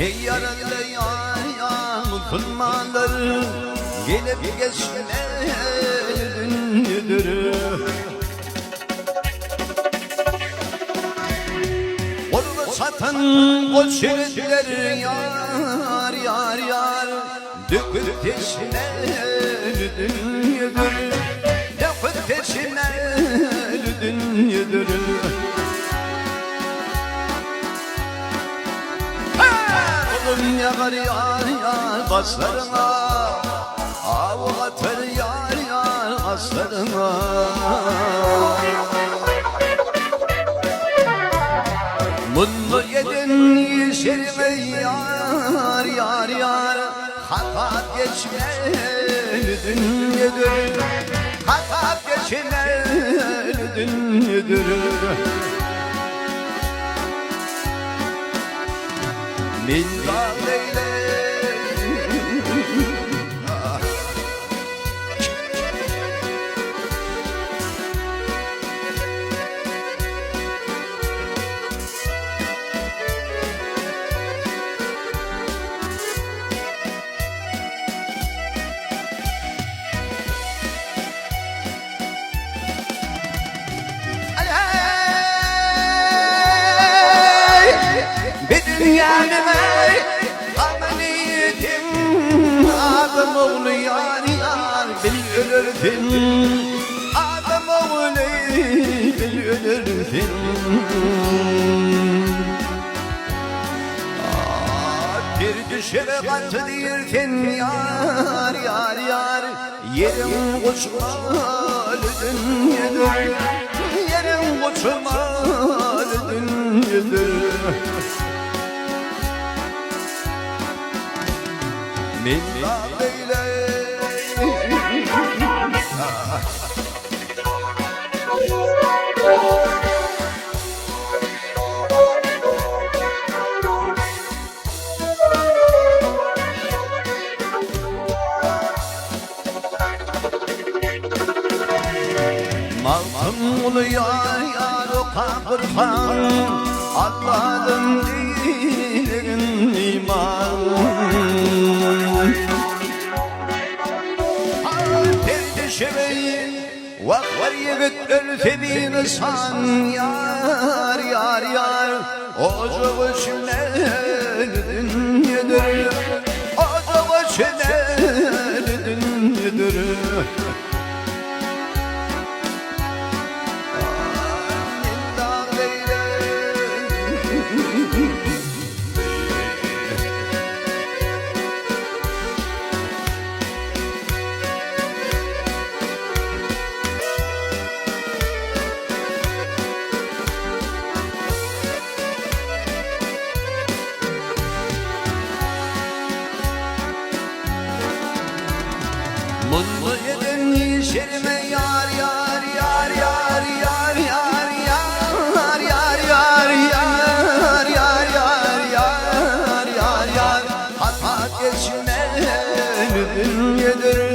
Ey yaralı yar Müslümanlar, gelip geçmenin yüdürü. Onu satan o çeretler yar yar yar, döküp teşmenin yüdürü. Döküp teşmenin yüdürü. Oğlum yağar yar yar başlarına, avu atar yar yar aslarına. Mutlu yedin yeşerime yar yar yar, hata geçmedin yedir, hata geçmedin yedir. Minna leyle dünyamı ameliyetim, adam oğlu yar yar bil ölürdün, adam oğlu bil ölürdün. Bir düşere katı değilken yar yar yar, yerim uçmalydın yedir, yerim uçmalydın yedir. Minna leyle Malım ulu yar yar o kabırhan, Allah'ın dilin iman. Vak var yigit ölse bir insan yar yar yar, ocağı çileldin yedir, ocağı çileldin yedir. Mutlu yedin yeşerime yar yar yar yar yar yar yar yar yar yar yar yar yar yar yar, hata geçmedin yedir.